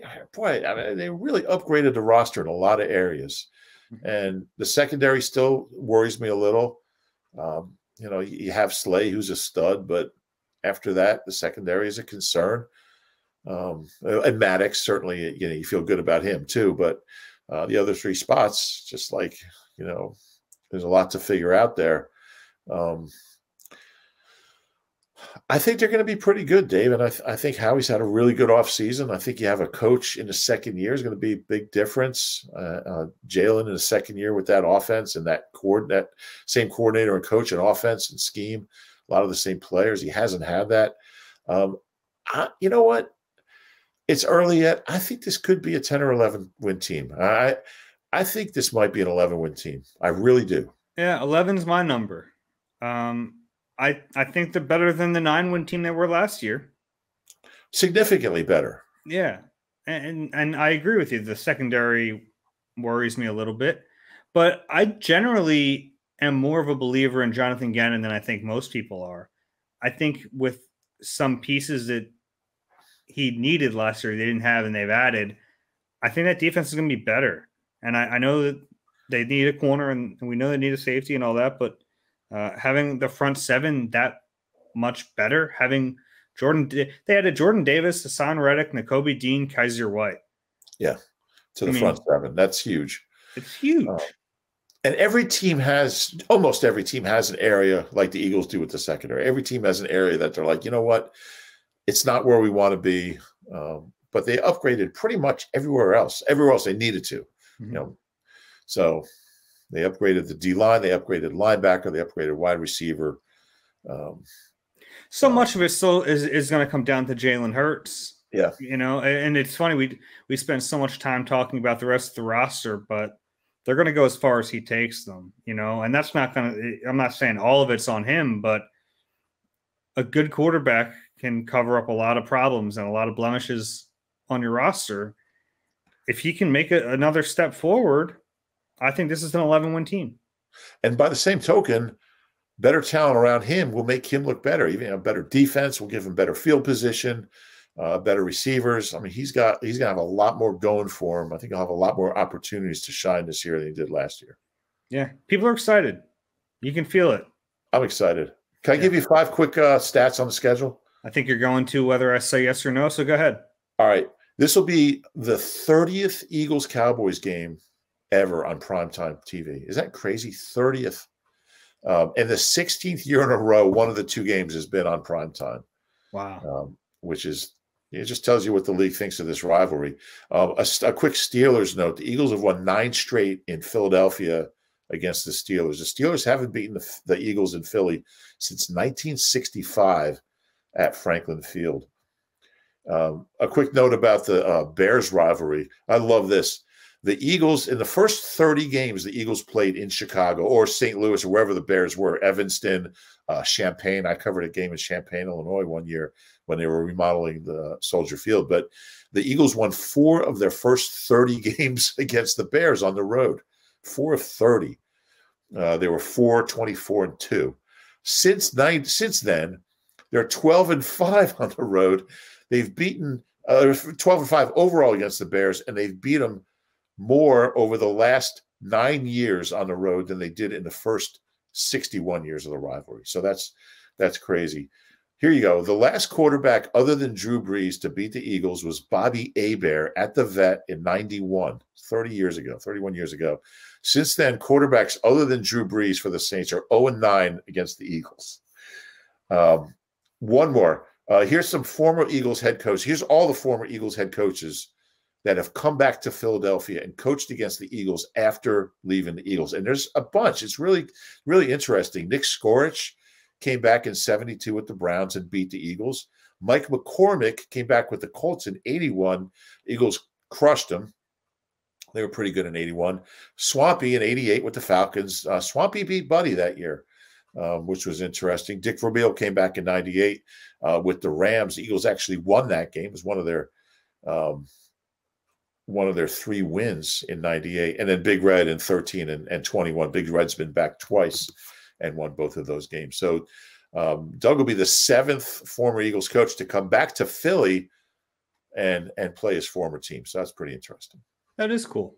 B: really upgraded the roster in a lot of areas. And the secondary still worries me a little. You have Slay, who's a stud, but after that, the secondary is a concern. And Maddox, certainly, you feel good about him too. But the other three spots, just like, there's a lot to figure out there. I think they're going to be pretty good, Dave. And I think Howie's had a really good offseason. I think you have a coach in the second year is going to be a big difference. Jalen in the second year with that offense and that same coordinator and coach and offense and scheme, a lot of the same players. He hasn't had that. You know what? It's early yet. I think this could be a 10 or 11 win team. I think this might be an 11-win team. I really do.
A: Yeah, 11's my number. I think they're better than the 9-win team they were last year.
B: Significantly better.
A: Yeah. And I agree with you. The secondary worries me a little bit. But I generally am more of a believer in Jonathan Gannon than I think most people are. I think with some pieces that he needed last year, they didn't have and they've added, I think that defense is going to be better. And I know that they need a corner and we know they need a safety and all that, but having the front seven that much better, having they had a Jordan Davis, Hassan Reddick, Nakobe Dean, Kaiser White.
B: Yeah, front seven. That's huge.
A: It's huge.
B: And almost every team has an area like the Eagles do with the secondary. Every team has an area that they're like, you know what? It's not where we want to be. But they upgraded pretty much everywhere else they needed to. Mm-hmm. So they upgraded the D-line, they upgraded linebacker, they upgraded wide receiver.
A: So much of it still is going to come down to Jalen Hurts.
B: Yeah.
A: And it's funny, we spend so much time talking about the rest of the roster, but they're going to go as far as he takes them, and that's not going to – I'm not saying all of it's on him, but a good quarterback can cover up a lot of problems and a lot of blemishes on your roster. If he can make another step forward, I think this is an 11-win team.
B: And by the same token, better talent around him will make him look better. Even a better defense will give him better field position, better receivers. I mean, he's going to have a lot more going for him. I think he'll have a lot more opportunities to shine this year than he did last year.
A: Yeah, people are excited. You can feel it.
B: I'm excited. Can I give you 5 quick stats on the schedule?
A: I think you're going to whether I say yes or no, so go ahead.
B: All right. This will be the 30th Eagles-Cowboys game ever on primetime TV. Is that crazy? 30th. And the 16th year in a row, one of the 2 games has been on primetime.
A: Wow.
B: Which is, it just tells you what the league thinks of this rivalry. A quick Steelers note. The Eagles have won 9 straight in Philadelphia against the Steelers. The Steelers haven't beaten the Eagles in Philly since 1965 at Franklin Field. A quick note about the Bears rivalry. I love this. The Eagles, in the first 30 games the Eagles played in Chicago or St. Louis or wherever the Bears were, Evanston, Champaign. I covered a game in Champaign, Illinois one year when they were remodeling the Soldier Field. But the Eagles won 4 of their first 30 games against the Bears on the road. 4 of 30. They were 4-24-2. Since then, they're 12-5 on the road. They've beaten 12-5 overall against the Bears, and they've beat them more over the last 9 years on the road than they did in the first 61 years of the rivalry. So that's crazy. Here you go. The last quarterback other than Drew Brees to beat the Eagles was Bobby Hebert at the Vet in 91, 31 years ago. Since then, quarterbacks other than Drew Brees for the Saints are 0-9 against the Eagles. One more. Here's some former Eagles head coaches. Here's all the former Eagles head coaches that have come back to Philadelphia and coached against the Eagles after leaving the Eagles. And there's a bunch. It's really, really interesting. Nick Skorich came back in 72 with the Browns and beat the Eagles. Mike McCormick came back with the Colts in 81. Eagles crushed them. They were pretty good in 81. Swampy in 88 with the Falcons. Swampy beat Buddy that year, which was interesting. Dick Vermeil came back in 98 with the Rams. The Eagles actually won that game. It was one of their 3 wins in 98. And then Big Red in 13 and 21. Big Red's been back twice and won both of those games. So Doug will be the 7th former Eagles coach to come back to Philly and play his former team. So that's pretty interesting.
A: That is cool.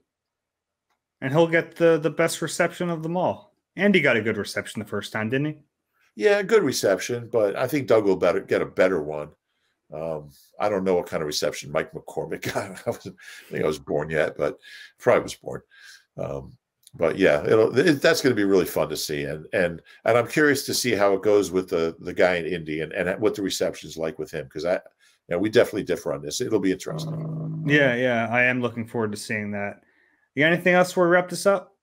A: And he'll get the best reception of them all. Andy got a good reception the first time, didn't he?
B: Yeah, good reception, but I think Doug will get a better one. I don't know what kind of reception Mike McCormick got. I think I was born yet, but probably was born. But yeah, that's going to be really fun to see, and I'm curious to see how it goes with the guy in Indy and what the reception is like with him, because we definitely differ on this. It'll be interesting.
A: Yeah, I am looking forward to seeing that. You got anything else before we wrap this up?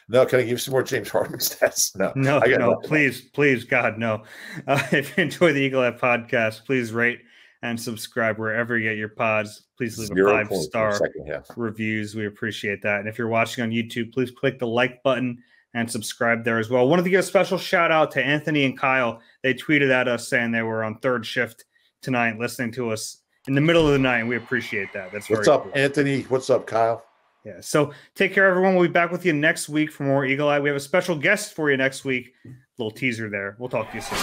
B: No, can I give you some more James Harden stats?
A: No, please, God, no. If you enjoy the Eagle Eye podcast, please rate and subscribe wherever you get your pods. Please leave a 5-star reviews. We appreciate that. And if you're watching on YouTube, please click the like button and subscribe there as well. Wanted to give a special shout out to Anthony and Kyle. They tweeted at us saying they were on 3rd shift tonight listening to us in the middle of the night, and we appreciate that. That's
B: what's up, cool. Anthony? What's up, Kyle?
A: Yeah, so take care, everyone. We'll be back with you next week for more Eagle Eye. We have a special guest for you next week. Little teaser there. We'll talk to you soon.